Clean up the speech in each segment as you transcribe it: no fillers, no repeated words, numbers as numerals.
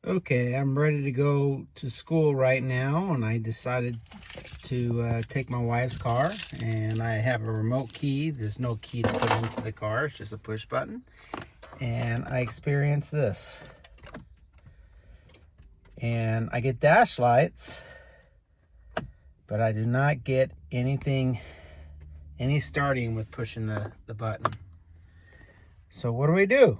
Okay, I'm ready to go to school right now, and I decided to take my wife's car, and I have a remote key. There's no key to put into the car, it's just a push button. And I experience this. And I get dash lights, but I do not get any starting with pushing the button. So what do we do?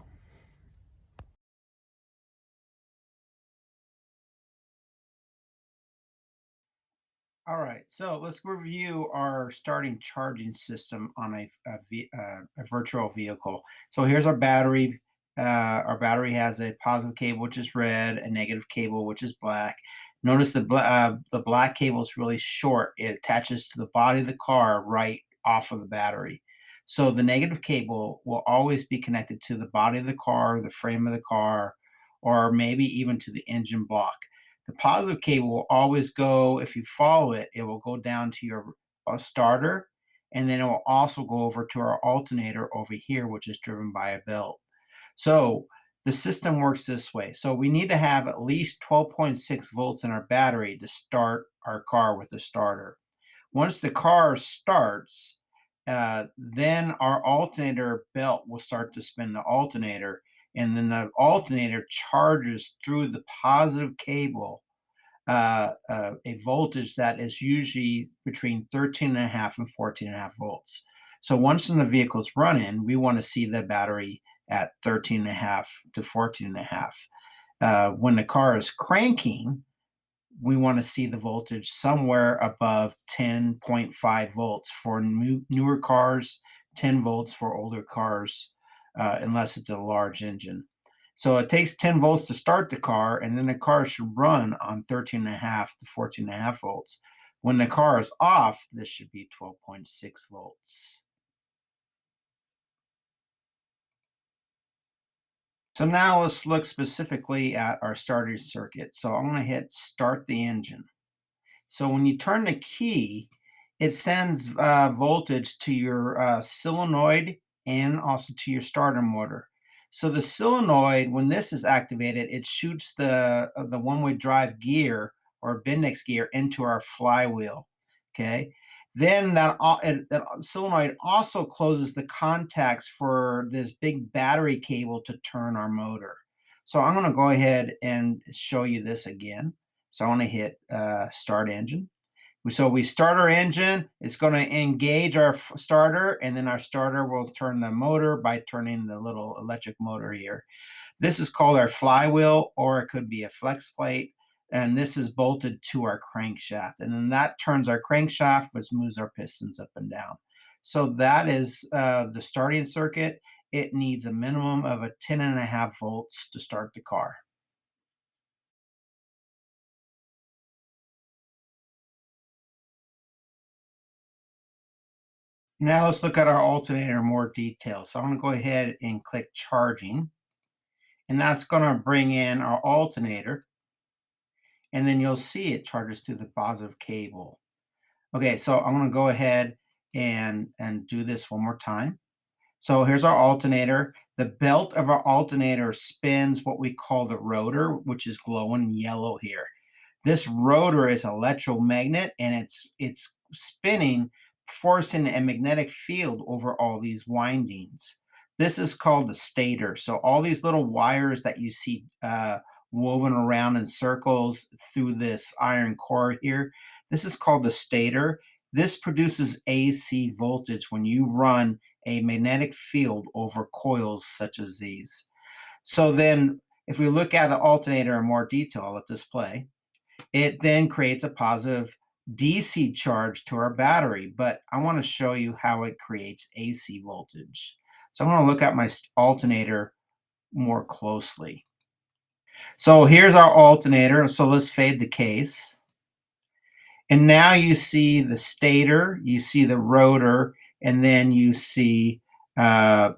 All right, so let's review our starting charging system on a virtual vehicle. So here's our battery. Our battery has a positive cable, which is red, a negative cable, which is black. Notice the black cable is really short. It attaches to the body of the car right off of the battery. So the negative cable will always be connected to the body of the car, the frame of the car, or maybe even to the engine block. The positive cable will always go, if you follow it, it will go down to your starter, and then it will also go over to our alternator over here, which is driven by a belt. So the system works this way. So we need to have at least 12.6 volts in our battery to start our car with the starter. Once the car starts, then our alternator belt will start to spin the alternator, and then the alternator charges through the positive cable a voltage that is usually between 13 and a half and 14 and a half volts. So once the vehicle's running, we want to see the battery at 13 and a half to 14 and a half. When the car is cranking, we want to see the voltage somewhere above 10.5 volts for newer cars, 10 volts for older cars, unless it's a large engine. So it takes 10 volts to start the car, and then the car should run on 13 and a half to 14 and a half volts. When the car is off, this should be 12.6 volts. So now let's look specifically at our starter circuit. So I'm going to hit start the engine. So when you turn the key, it sends voltage to your solenoid and also to your starter motor. So the solenoid, when this is activated, it shoots the one-way drive gear or Bendix gear into our flywheel. Okay. Then that solenoid also closes the contacts for this big battery cable to turn our motor. So I'm going to go ahead and show you this again. So I want to hit start engine. So we start our engine, it's going to engage our starter, and then our starter will turn the motor by turning the little electric motor here. This is called our flywheel, or it could be a flex plate, and this is bolted to our crankshaft. And then that turns our crankshaft, which moves our pistons up and down. So that is the starting circuit. It needs a minimum of a 10 and a half volts to start the car. Now let's look at our alternator in more detail. So I'm going to go ahead and click charging, and that's going to bring in our alternator, and then you'll see it charges through the positive cable. Okay, so I'm going to go ahead and do this one more time. So here's our alternator. The belt of our alternator spins what we call the rotor, which is glowing yellow here. This rotor is an electromagnet, and it's spinning, forcing a magnetic field over all these windings. This is called the stator. So all these little wires that you see woven around in circles through this iron core here, this is called the stator. This produces AC voltage when you run a magnetic field over coils such as these. So then if we look at the alternator in more detail, I'll let this play. It then creates a positive DC charge to our battery, but I want to show you how it creates AC voltage. So I'm going to look at my alternator more closely. So here's our alternator. So let's fade the case. And now you see the stator, you see the rotor, and then you see the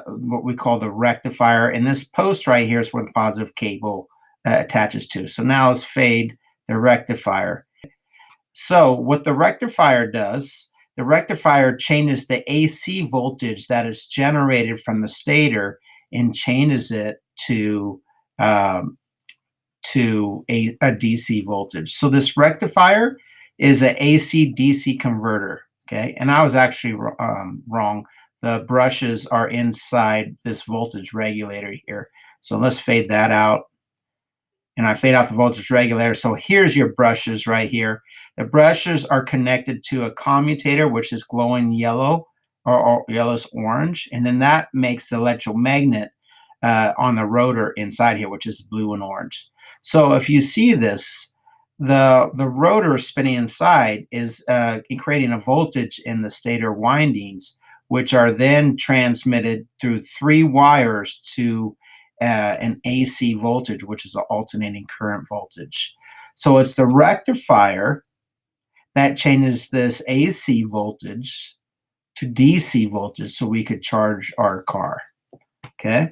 what we call the rectifier. And this post right here is where the positive cable attaches to. So now let's fade the rectifier. So what the rectifier does, the rectifier changes the AC voltage that is generated from the stator and changes it to um, to a DC voltage. So this rectifier is a AC DC converter. Okay, and I was actually wrong. The brushes are inside this voltage regulator here. So let's fade that out. And I fade out the voltage regulator. So here's your brushes right here. The brushes are connected to a commutator, which is glowing yellow or yellowish orange. And then that makes the electromagnet on the rotor inside here, which is blue and orange. So if you see this, the rotor spinning inside is creating a voltage in the stator windings, which are then transmitted through 3 wires to an AC voltage, which is an alternating current voltage. So it's the rectifier that changes this AC voltage to DC voltage so we could charge our car. Okay.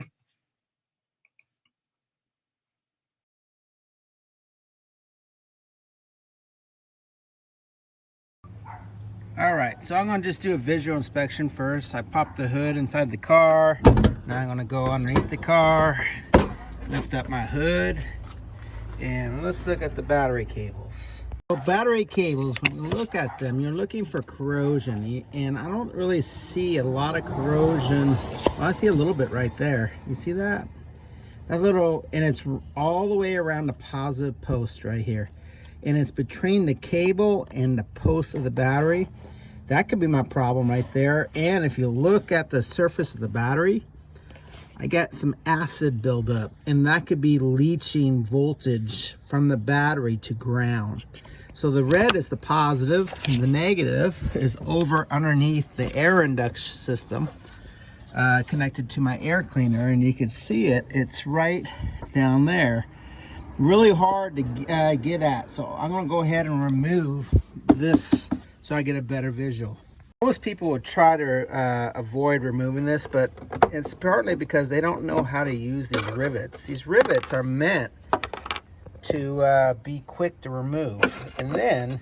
All right, so I'm gonna just do a visual inspection first. I popped the hood inside the car. Now I'm gonna go underneath the car, lift up my hood, and let's look at the battery cables. So battery cables, when you look at them, you're looking for corrosion, and I don't really see a lot of corrosion. Well, I see a little bit right there. You see that? That little, and it's all the way around the positive post right here. And it's between the cable and the post of the battery. That could be my problem right there. And if you look at the surface of the battery, I got some acid buildup, and that could be leaching voltage from the battery to ground. So the red is the positive, and the negative is over underneath the air induction system connected to my air cleaner, and you can see it. It's right down there. Really hard to get at, so I'm going to go ahead and remove this so I get a better visual. Most people would try to avoid removing this, but it's partly because they don't know how to use these rivets. These rivets are meant to be quick to remove. And then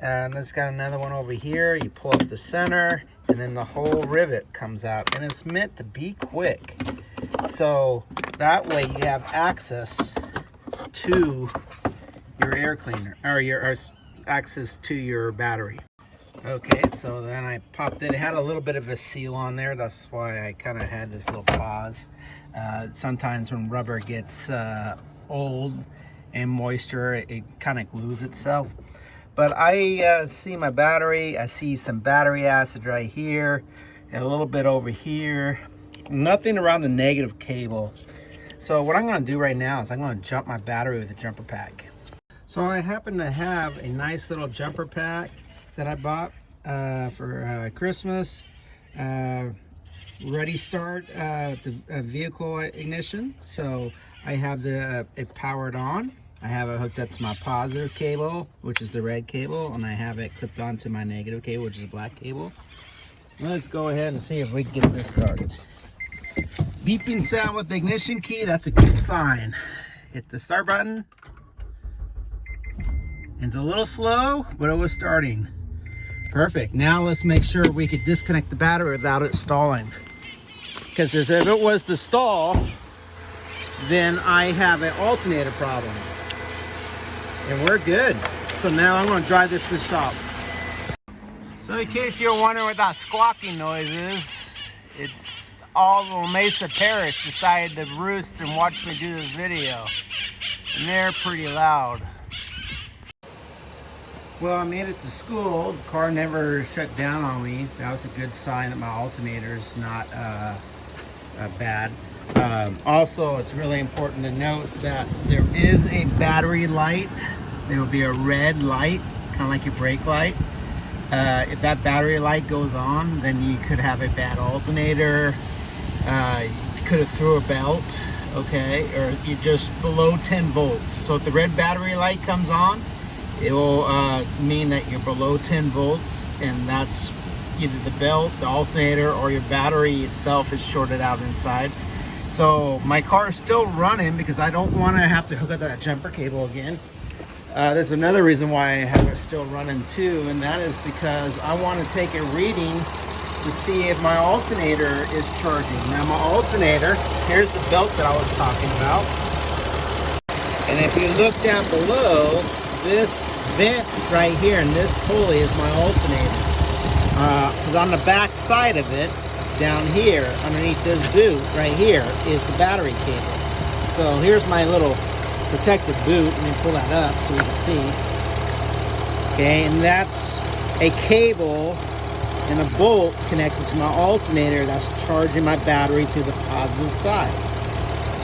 let's got another one over here. You pull up the center, and then the whole rivet comes out, and it's meant to be quick, so that way you have access to your air cleaner, or your access to your battery. Okay, so then I popped it. It had a little bit of a seal on there. That's why I kind of had this little pause. Sometimes when rubber gets old and moisture, it kind of glues itself. But I see my battery. I see some battery acid right here, and a little bit over here. Nothing around the negative cable. So what I'm going to do right now is I'm going to jump my battery with a jumper pack. So I happen to have a nice little jumper pack that I bought for Christmas. Ready start the vehicle ignition. So I have it powered on. I have it hooked up to my positive cable, which is the red cable, and I have it clipped onto my negative cable, which is the black cable. Let's go ahead and see if we can get this started. Beeping sound with the ignition key, that's a good sign. Hit the start button. It's a little slow, but it was starting. Perfect. Now let's make sure we could disconnect the battery without it stalling. Because if it was to stall, then I have an alternator problem. And we're good. So now I'm going to drive this to the shop. So in case you're wondering what that squawking noise is, it's all the Mesa Parish decided to roost and watch me do this video, and they're pretty loud. Well, I made it to school. The car never shut down on me. That was a good sign that my alternator is not bad. Also, it's really important to note that there is a battery light. There will be a red light, kind of like your brake light. If that battery light goes on, then you could have a bad alternator. You could have threw a belt, okay, or you're just below 10 volts. So if the red battery light comes on, it will mean that you're below 10 volts, and that's either the belt, the alternator, or your battery itself is shorted out inside. So my car is still running because I don't want to have to hook up that jumper cable again. There's another reason why I have it still running too, and that is because I want to take a reading to see if my alternator is charging. Now my alternator, here's the belt that I was talking about. And if you look down below, this vent right here and this pulley is my alternator. Because on the back side of it, down here, underneath this boot right here, is the battery cable. So here's my little protective boot. Let me pull that up so you can see. Okay, and that's a cable and a bolt connected to my alternator that's charging my battery to the positive side.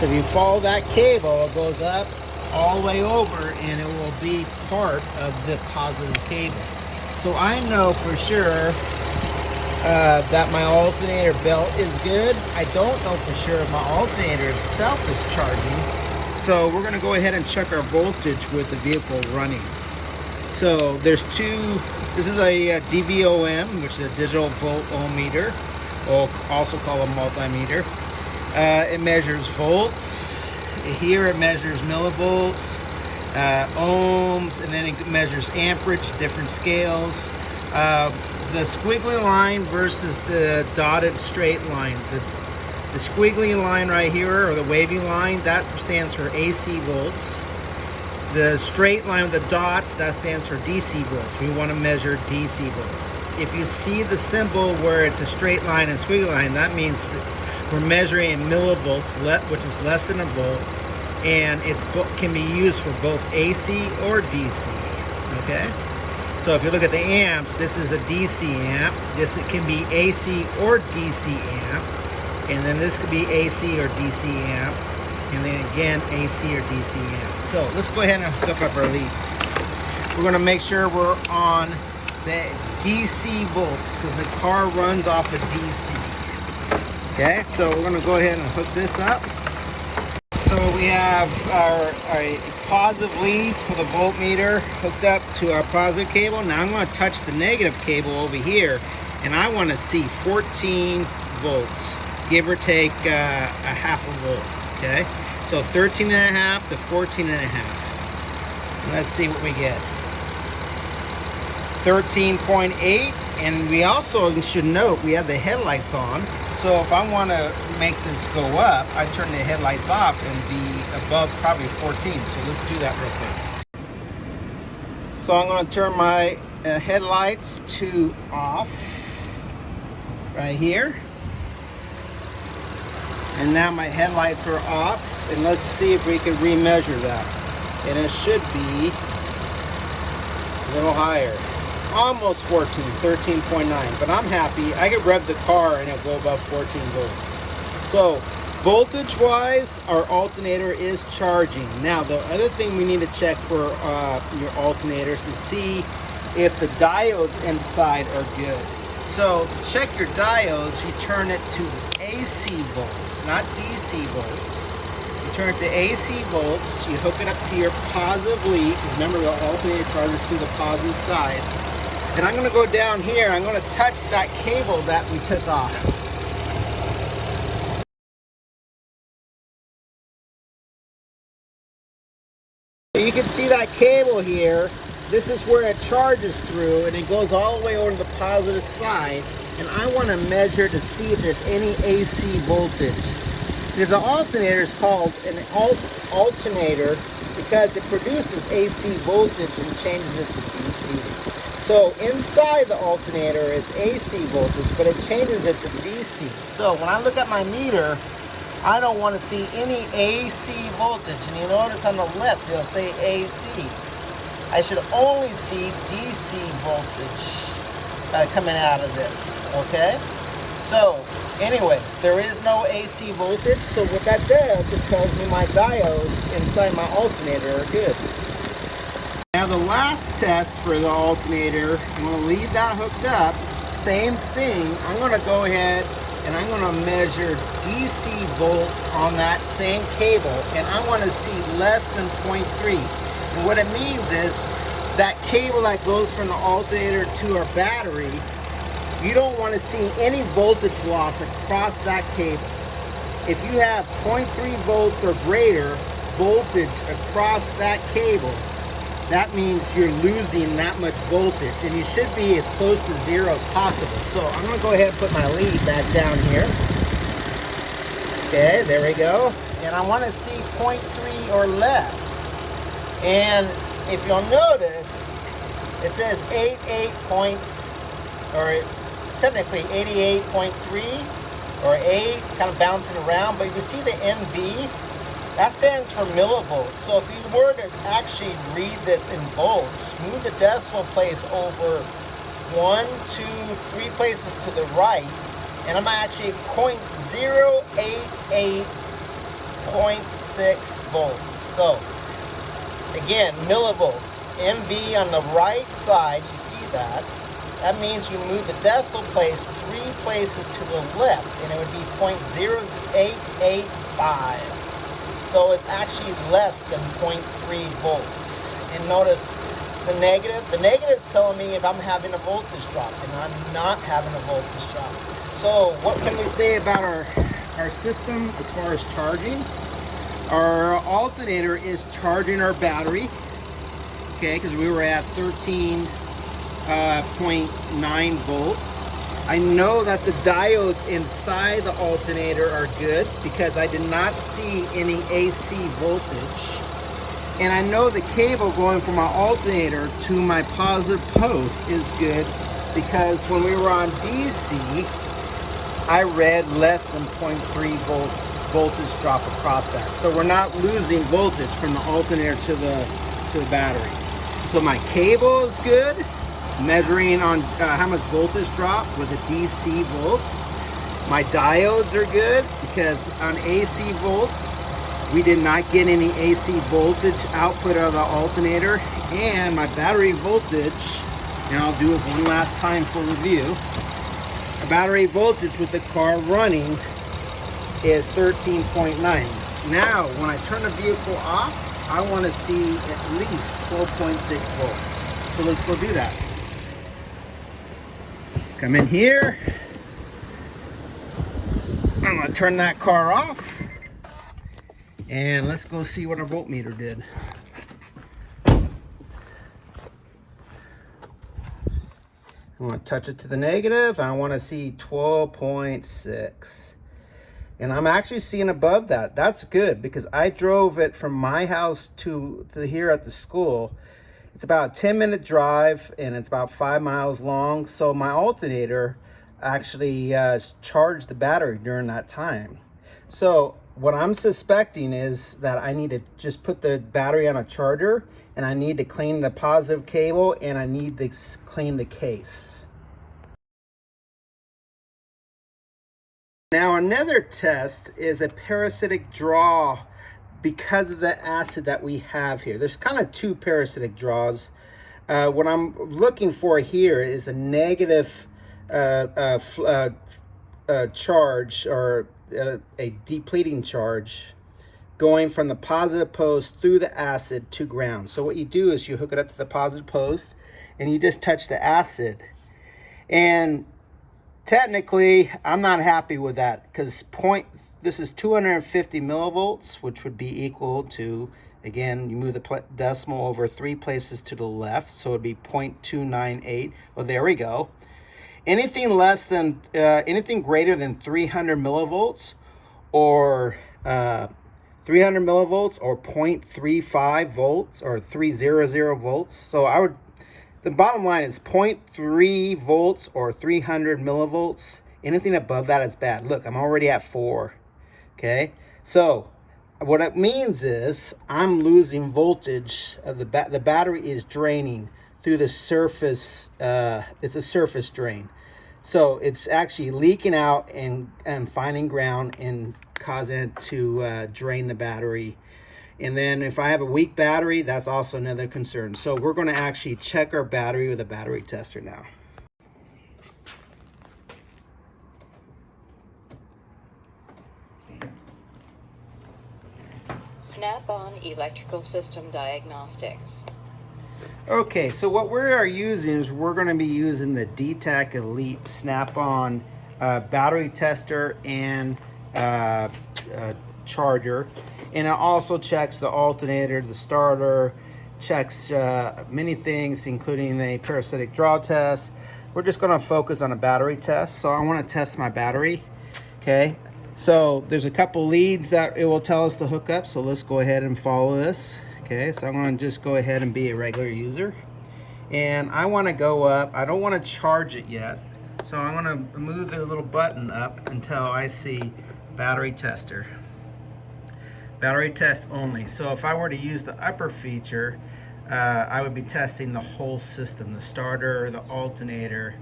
So if you follow that cable, it goes up all the way over and it will be part of the positive cable. So I know for sure that my alternator belt is good. I don't know for sure if my alternator itself is charging. So we're going to go ahead and check our voltage with the vehicle running. So there's two, this is a DVOM, which is a digital voltmeter, or also called a multimeter. It measures volts. Here it measures millivolts, ohms, and then it measures amperage, different scales. The squiggly line versus the dotted straight line. The squiggly line right here, or the wavy line, that stands for AC volts. The straight line with the dots, that stands for DC volts. We want to measure DC volts. If you see the symbol where it's a straight line and squiggly line, that means that we're measuring in millivolts, which is less than a volt, and it can be used for both AC or DC. Okay? So if you look at the amps, this is a DC amp. This can be AC or DC amp. And then this could be AC or DC amp. And then again, AC or DC amp. So let's go ahead and hook up our leads. We're going to make sure we're on the DC volts because the car runs off of DC. Okay, so we're going to go ahead and hook this up. So we have our positive lead for the voltmeter hooked up to our positive cable. Now I'm going to touch the negative cable over here, and I want to see 14 volts, give or take a half a volt. Okay, so 13 and a half to 14 and a half. Let's see what we get. 13.8, and we also should note we have the headlights on. So if I want to make this go up, I turn the headlights off and be above probably 14. So let's do that real quick. So I'm going to turn my headlights to off right here. And now my headlights are off. And let's see if we can remeasure that. And it should be a little higher. Almost 14, 13.9, but I'm happy. I can rev the car and it'll go above 14 volts. So voltage wise, our alternator is charging. Now the other thing we need to check for your alternators to see if the diodes inside are good. So check your diodes, you turn it to AC volts, not DC volts. You turn it to AC volts, you hook it up to your positive lead. Remember, the alternator charges through the positive side. And I'm going to go down here, I'm going to touch that cable that we took off. You can see that cable here. This is where it charges through, and it goes all the way over to the positive side. And I want to measure to see if there's any AC voltage. Because an alternator is called an alternator because it produces AC voltage and changes it to DC. So inside the alternator is AC voltage, but it changes it to DC. So when I look at my meter, I don't want to see any AC voltage. And you notice on the left, it'll say AC. I should only see DC voltage coming out of this, okay? So anyways, there is no AC voltage. So what that does, it tells me my diodes inside my alternator are good. Now the last test for the alternator, I'm going to leave that hooked up. Same thing, I'm going to go ahead and I'm going to measure DC volt on that same cable, and I want to see less than 0.3. And what it means is that cable that goes from the alternator to our battery, you don't want to see any voltage loss across that cable. If you have 0.3 volts or greater voltage across that cable, that means you're losing that much voltage, and you should be as close to zero as possible. So I'm going to go ahead and put my lead back down here. Okay, there we go. And I want to see 0.3 or less. And if you'll notice, it says 88 points, or technically 88.3 or 8, kind of bouncing around. But if you see the MV, that stands for millivolts. So if you were to actually read this in volts, move the decimal place over 1, 2, 3 places to the right, and I'm actually 0.088.6 volts. So again, millivolts. MV on the right side, you see that. That means you move the decimal place 3 places to the left, and it would be 0.0885. So it's actually less than 0.3 volts. And notice the negative. The negative is telling me if I'm having a voltage drop, and I'm not having a voltage drop. So what can we say about our system as far as charging? Our alternator is charging our battery, okay, because we were at 13.9 volts. I know that the diodes inside the alternator are good because I did not see any AC voltage. And I know the cable going from my alternator to my positive post is good because when we were on DC, I read less than 0.3 volts voltage drop across that. So we're not losing voltage from the alternator to the battery. So my cable is good, measuring on how much voltage drop with the DC volts. My diodes are good because on AC volts, we did not get any AC voltage output of the alternator. And my battery voltage, and I'll do it one last time for review. The battery voltage with the car running is 13.9. Now, when I turn the vehicle off, I want to see at least 12.6 volts. So let's go do that. Come in here. I'm going to turn that car off. And let's go see what our voltmeter did. I want to touch it to the negative. I want to see 12.6. And I'm actually seeing above that. That's good because I drove it from my house to here at the school. It's about a 10-minute drive and it's about 5 miles long. So my alternator actually charged the battery during that time. So what I'm suspecting is that I need to just put the battery on a charger, and I need to clean the positive cable, and I need to clean the case. Now another test is a parasitic draw because of the acid that we have here. There's kind of two parasitic draws. What I'm looking for here is a negative charge, or a depleting charge going from the positive post through the acid to ground. So what you do is you hook it up to the positive post and you just touch the acid. And technically, I'm not happy with that because this is 250 millivolts, which would be equal to, again, you move the decimal over 3 places to the left, so it'd be 0.298. Well, there we go. Anything less than, anything greater than 300 millivolts or 300 millivolts or 0.35 volts or 300 volts. So the bottom line is 0.3 volts or 300 millivolts. Anything above that is bad. Look, I'm already at 4. Okay, so what it means is I'm losing voltage. The battery is draining through the surface. It's a surface drain, so it's actually leaking out and finding ground and causing it to drain the battery. And then if I have a weak battery, that's also another concern. So we're going to actually check our battery with a battery tester now. Snap-on electrical system diagnostics. Okay, so what we are using is we're going to be using the DTAC Elite Snap-on battery tester and charger, and it also checks the alternator, the starter, checks many things, including a parasitic draw test. We're just going to focus on a battery test. So I want to test my battery. Okay, so there's a couple leads that it will tell us to hook up, so let's go ahead and follow this. Okay, so I'm going to just go ahead and be a regular user. And I want to go up. I don't want to charge it yet. So I'm going to move the little button up until I see battery tester. Battery test only. So if I were to use the upper feature, I would be testing the whole system, the starter, the alternator,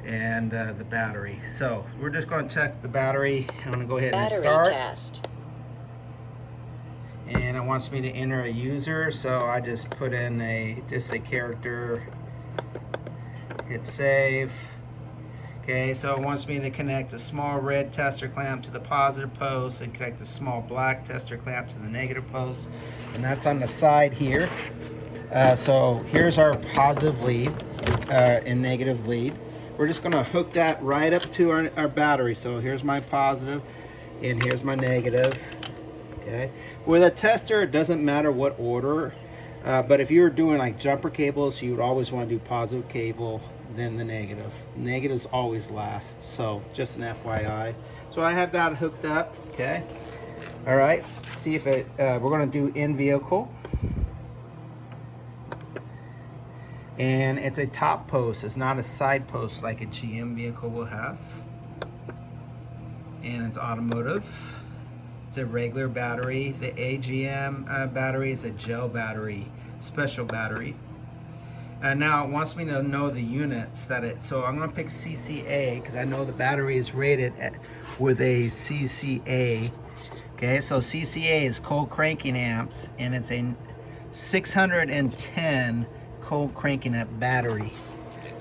and the battery. So we're just going to check the battery. I'm going to go ahead and hit start. Test. And it wants me to enter a user, so I just put in just a character, hit save. Okay, so it wants me to connect a small red tester clamp to the positive post and connect a small black tester clamp to the negative post, and that's on the side here. So here's our positive lead and negative lead. We're just going to hook that right up to our battery. So here's my positive and here's my negative. Okay. With a tester, it doesn't matter what order, but if you're doing like jumper cables, you would always want to do positive cable, then the negative. Negatives always last, so just an FYI. So I have that hooked up. Okay. All right. See if it. We're going to do in vehicle, and it's a top post. It's not a side post like a GM vehicle will have, and it's automotive. It's a regular battery. The AGM battery is a gel battery, special battery. And now it wants me to know the units that it, so I'm gonna pick CCA because I know the battery is rated with a CCA. Okay, so CCA is cold cranking amps, and it's a 610 cold cranking amp battery.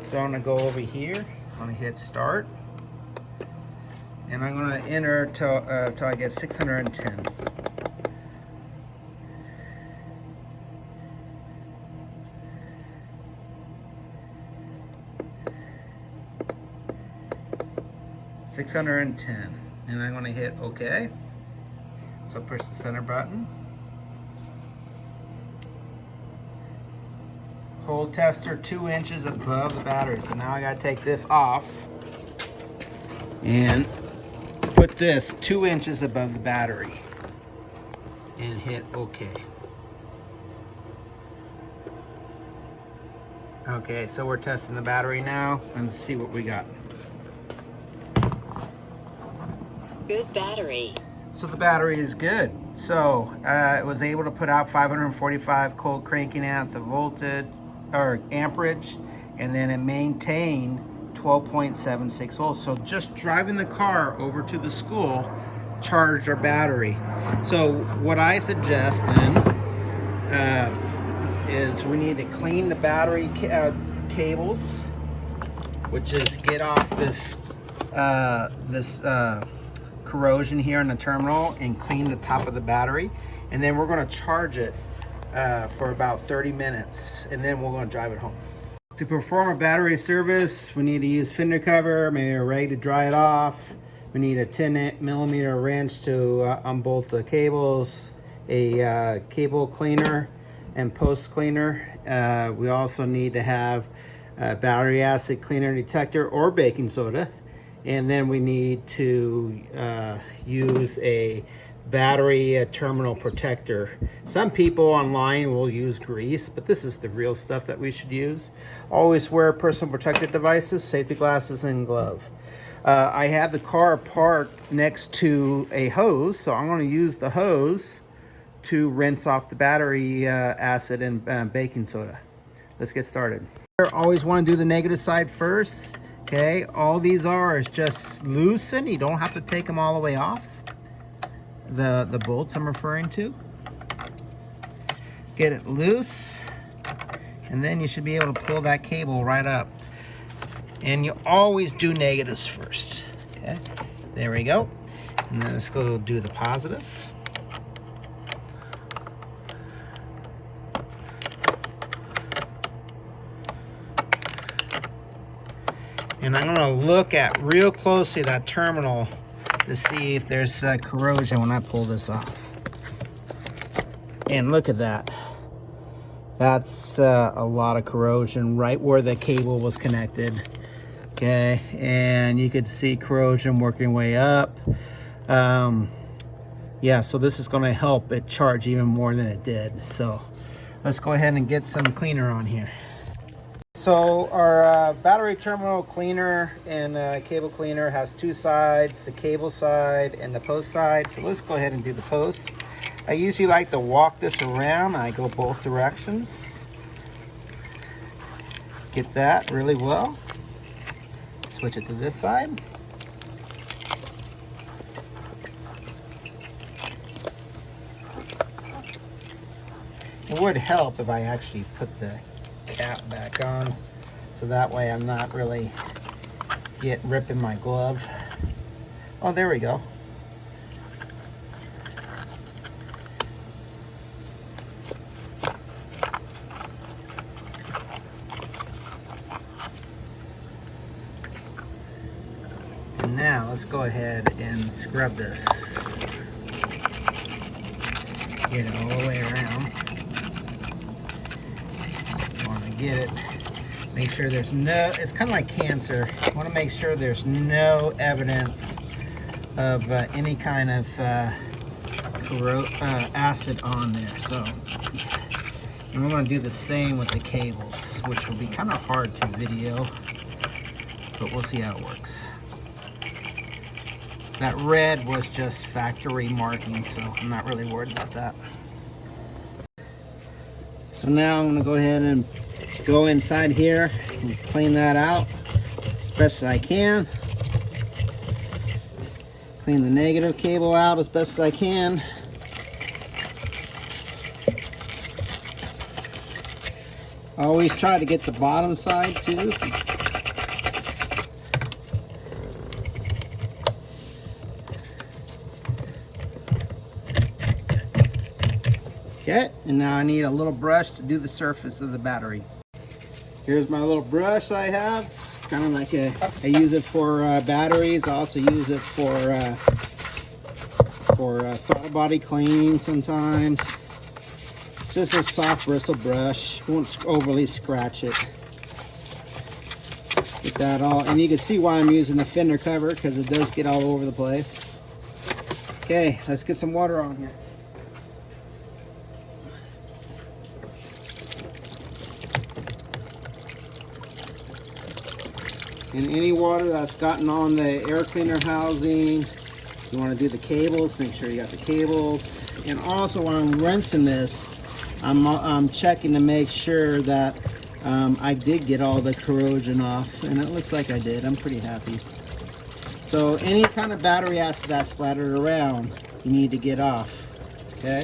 So I'm gonna go over here, I'm gonna hit start. And I'm going to enter till I get 610. And I'm going to hit OK. So push the center button. Hold tester 2 inches above the battery. So now I got to take this off and put this 2 inches above the battery and hit OK. Okay, so we're testing the battery now and see what we got. Good battery. So the battery is good. So it was able to put out 545 cold cranking amps of voltage or amperage, and then it maintained 12.76 volts. So just driving the car over to the school charged our battery. So what I suggest then is we need to clean the battery cables, which is get off this corrosion here in the terminal and clean the top of the battery, and then we're going to charge it for about 30 minutes, and then we're going to drive it home. To perform a battery service, we need to use fender cover, maybe a rag to dry it off. We need a 10mm wrench to unbolt the cables, a cable cleaner and post cleaner. We also need to have a battery acid cleaner detector or baking soda. And then we need to use a battery terminal protector. Some people online will use grease, but this is the real stuff that we should use. Always wear personal protective devices, safety glasses, and glove. I have the car parked next to a hose, so I'm going to use the hose to rinse off the battery acid and baking soda. Let's get started. Always want to do the negative side first. Okay, all these are is just loosen. You don't have to take them all the way off. The bolts I'm referring to. Get it loose, and then you should be able to pull that cable right up. And you always do negatives first. Okay, there we go. And then let's go do the positive. And I'm going to look at real closely that terminal to see if there's corrosion when I pull this off. And look at that. That's a lot of corrosion right where the cable was connected. Okay, and you could see corrosion working way up. Yeah, so this is going to help it charge even more than it did. So let's go ahead and get some cleaner on here. So our battery terminal cleaner and cable cleaner has two sides, the cable side and the post side. So let's go ahead and do the post. I usually like to walk this around. I go both directions. Get that really well. Switch it to this side. It would help if I actually put the cap back on, so that way I'm not really ripping my glove. Oh, there we go. And now let's go ahead and scrub this. Get it all the way around. Want to get it. Make sure there's no, it's kind of like cancer. You want to make sure there's no evidence of any kind of acid on there. So, and we're going to do the same with the cables, which will be kind of hard to video, but we'll see how it works. That red was just factory marking, so I'm not really worried about that. So now I'm going to go ahead and go inside here and clean that out as best as I can. Clean the negative cable out as best as I can. I always try to get the bottom side too. Okay, and now I need a little brush to do the surface of the battery. Here's my little brush I have. It's kind of like I use it for batteries. I also use it for throttle body cleaning sometimes. It's just a soft bristle brush. Won't overly scratch it. Get that all, and you can see why I'm using the fender cover, because it does get all over the place. Okay, let's get some water on here. And any water that's gotten on the air cleaner housing, you want to do the cables, make sure you got the cables. And also when I'm rinsing this, I'm checking to make sure that I did get all the corrosion off, and it looks like I did. I'm pretty happy. So any kind of battery acid that's splattered around, you need to get off, okay?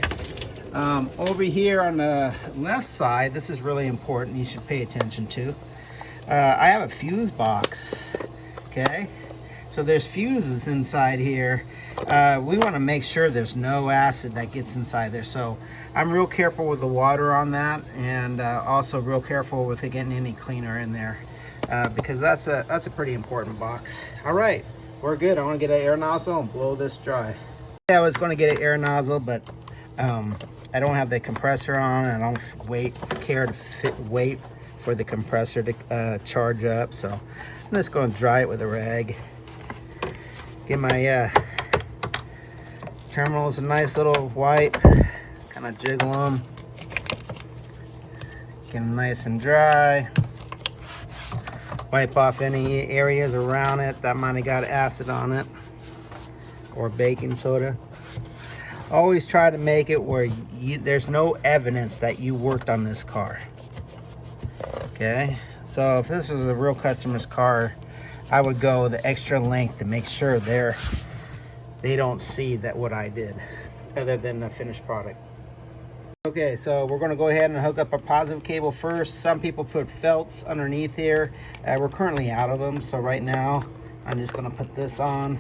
Over here on the left side, this is really important, you should pay attention to. I have a fuse box, okay? So there's fuses inside here. We want to make sure there's no acid that gets inside there. So I'm real careful with the water on that, and also real careful with getting any cleaner in there, because that's a pretty important box. All right, we're good. I want to get an air nozzle and blow this dry. I was going to get an air nozzle, but I don't have the compressor on, and I don't care to wait for the compressor to charge up, so I'm just going to dry it with a rag. Get my terminals a nice little wipe, kind of jiggle them, get them nice and dry. Wipe off any areas around it that might have got acid on it or baking soda. Always try to make it where there's no evidence that you worked on this car. Okay, so if this was a real customer's car, I would go the extra length to make sure they don't see that what I did, other than the finished product. Okay, so we're going to go ahead and hook up a positive cable first. Some people put felts underneath here. We're currently out of them, so right now I'm just going to put this on,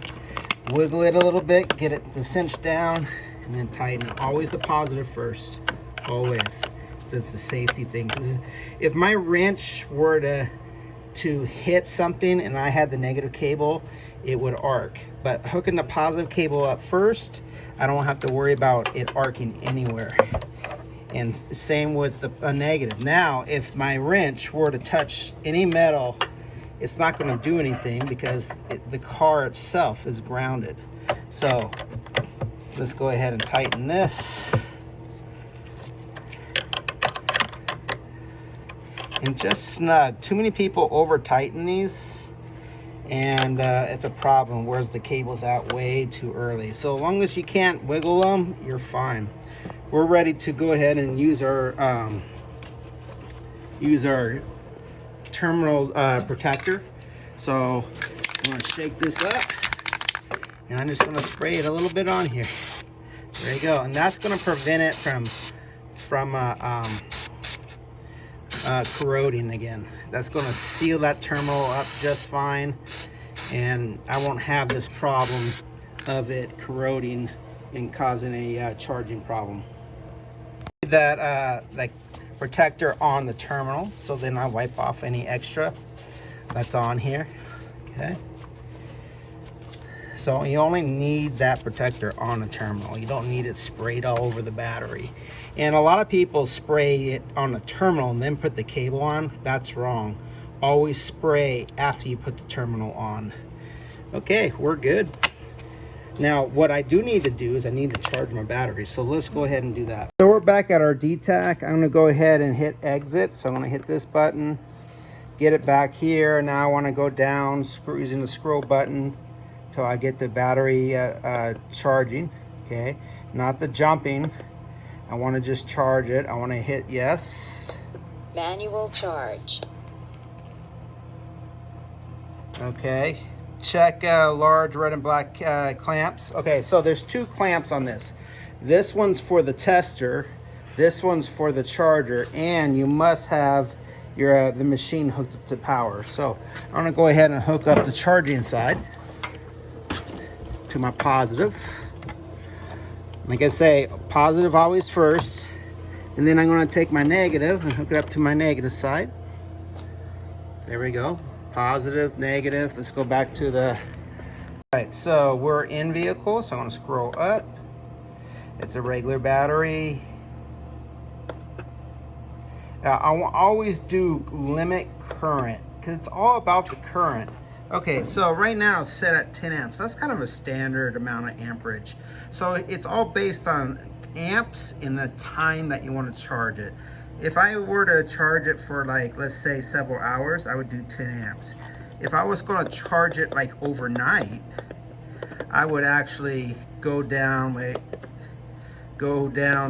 wiggle it a little bit, get it to cinch down, and then tighten it. Always the positive first, always. That's a safety thing. Because if my wrench were to hit something and I had the negative cable, it would arc. But hooking the positive cable up first, I don't have to worry about it arcing anywhere. And same with a negative. Now, if my wrench were to touch any metal, it's not going to do anything because the car itself is grounded. So Let's go ahead and tighten this. And just snug. Too many people over tighten these, and it's a problem, whereas the cable's out way too early. So as long as you can't wiggle them, you're fine. We're ready to go ahead and use our terminal protector. So I'm going to shake this up, and I'm just going to spray it a little bit on here. There you go, and that's going to prevent it from corroding again. That's going to seal that terminal up just fine, and I won't have this problem of it corroding and causing a charging problem. That like protector on the terminal, so then I wipe off any extra that's on here. Okay, so you only need that protector on the terminal. You don't need it sprayed all over the battery. And a lot of people spray it on the terminal and then put the cable on. That's wrong. Always spray after you put the terminal on. Okay, we're good. Now, what I do need to do is I need to charge my battery. So let's go ahead and do that. So we're back at our DTAC. I'm gonna go ahead and hit exit. So I'm gonna hit this button, get it back here. Now I wanna go down, using the scroll button till I get the battery charging, okay? Not the jumping. I wanna just charge it. I wanna hit yes. Manual charge. Okay. Check large red and black clamps. Okay, so there's two clamps on this. This one's for the tester, this one's for the charger, and you must have your the machine hooked up to power. So I'm gonna go ahead and hook up the charging side to my positive. Like I say, positive always first, and then I'm gonna take my negative and hook it up to my negative side. There we go. Positive, negative. Let's go back to the... All right, so we're in vehicle, so I'm going to scroll up. It's a regular battery. I always do limit current, because it's all about the current. Okay, so right now it's set at 10 amps. That's kind of a standard amount of amperage. So it's all based on amps and the time that you want to charge it. If I were to charge it for, like, let's say several hours, I would do 10 amps. If I was going to charge it like overnight, I would actually go down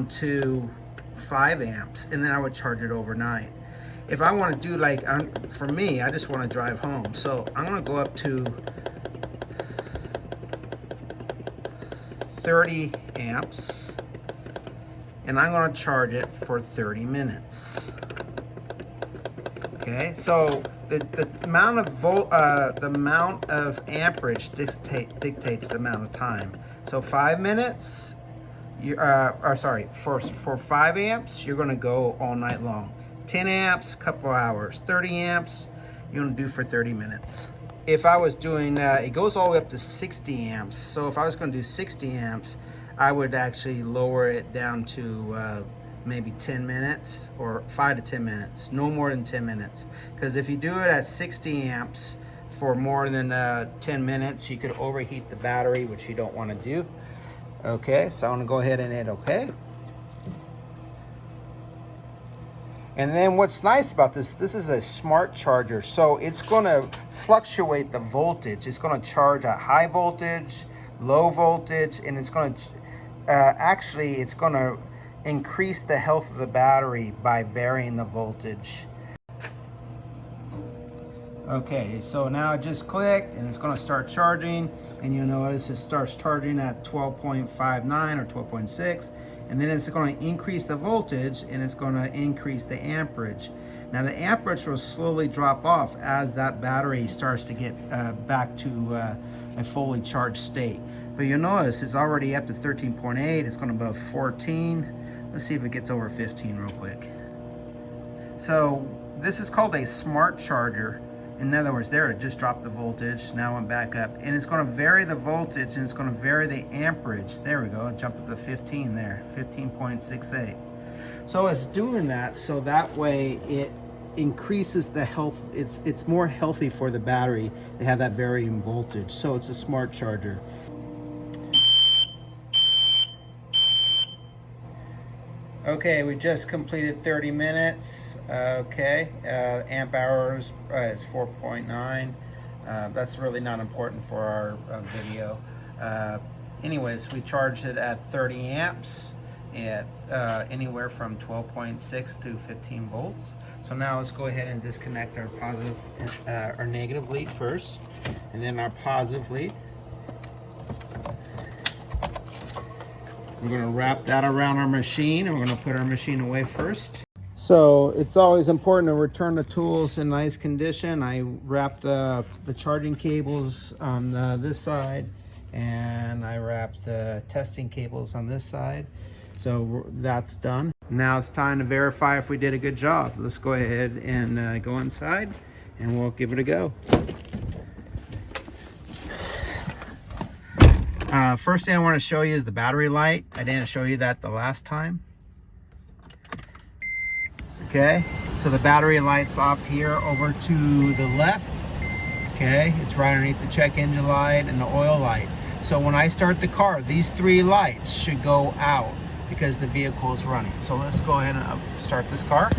to 5 amps, and then I would charge it overnight. If I want to do, like, for me, I just want to drive home, so I'm going to go up to 30 amps. And I'm going to charge it for 30 minutes. Okay, so the amount of amperage dictates the amount of time. So 5 minutes, for 5 amps, you're going to go all night long. 10 amps, a couple hours. 30 amps, you're going to do for 30 minutes. If I was doing, it goes all the way up to 60 amps. So if I was going to do 60 amps, I would actually lower it down to maybe 10 minutes or 5 to 10 minutes, no more than 10 minutes. Because if you do it at 60 amps for more than 10 minutes, you could overheat the battery, which you don't want to do. Okay, so I'm going to go ahead and hit OK. And then what's nice about this is a smart charger. So it's going to fluctuate the voltage. It's going to charge at high voltage, low voltage, and it's going to actually, it's going to increase the health of the battery by varying the voltage. Okay, so now it just clicked and it's going to start charging, and you'll notice it starts charging at 12.59 or 12.6, and then it's going to increase the voltage and it's going to increase the amperage. Now the amperage will slowly drop off as that battery starts to get back to a fully charged state. But you'll notice it's already up to 13.8, it's going above 14. Let's see if it gets over 15 real quick. So this is called a smart charger. In other words, there it just dropped the voltage, now I'm back up. And it's going to vary the voltage and it's going to vary the amperage. There we go, it jumped up to 15 there, 15.68. So it's doing that so that way it increases the health. It's more healthy for the battery to have that varying voltage. So it's a smart charger. Okay, we just completed 30 minutes. Okay, amp hours is 4.9. That's really not important for our video. Uh, Anyways, we charged it at 30 amps at anywhere from 12.6 to 15 volts. So now let's go ahead and disconnect our positive, our negative lead first, and then our positive lead. We're going to wrap that around our machine, and we're going to put our machine away first. So it's always important to return the tools in nice condition. I wrapped the charging cables on this side, and I wrapped the testing cables on this side. So that's done. Now it's time to verify if we did a good job. Let's go ahead and go inside, and we'll give it a go. First thing I want to show you is the battery light. I didn't show you that the last time. Okay, so the battery light's off here over to the left. Okay, it's right underneath the check engine light and the oil light. So when I start the car, these three lights should go out because the vehicle is running. So let's go ahead and start this car.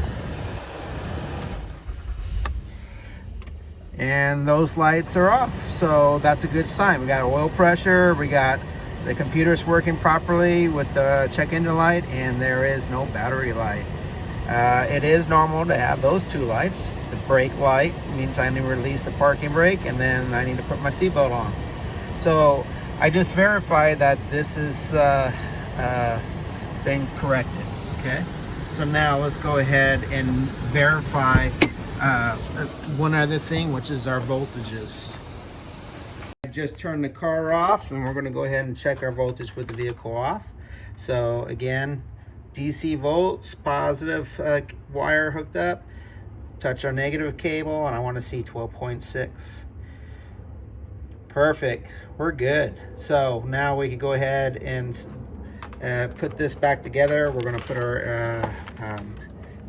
And those lights are off, so that's a good sign. We got oil pressure, we got the computer's working properly with the check engine light, and there is no battery light. It is normal to have those two lights. The brake light means I need to release the parking brake, and then I need to put my seatbelt on. So I just verified that this is been corrected. Okay, so now let's go ahead and verify one other thing, which is our voltages. I just turned the car off, and we're going to go ahead and check our voltage with the vehicle off. So again, DC volts, positive wire hooked up, touch our negative cable, and I want to see 12.6. Perfect, we're good. So now we can go ahead and put this back together. We're going to put our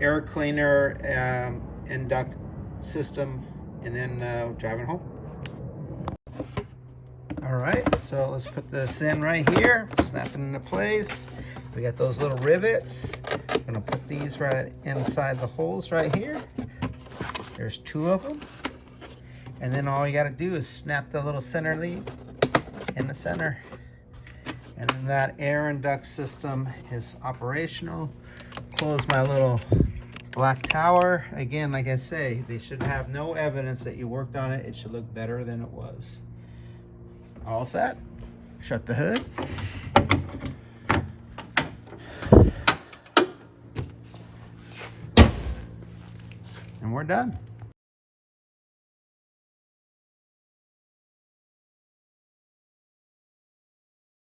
air cleaner induct system, and then driving home. All right, so let's put this in right here, snap it into place. We got those little rivets. I'm gonna put these right inside the holes right here. There's two of them. And then all you gotta do is snap the little center lead in the center. And then that air induct system is operational. Close my little black tower. Again, like I say, they should have no evidence that you worked on it. It should look better than it was. All set. Shut the hood. And we're done.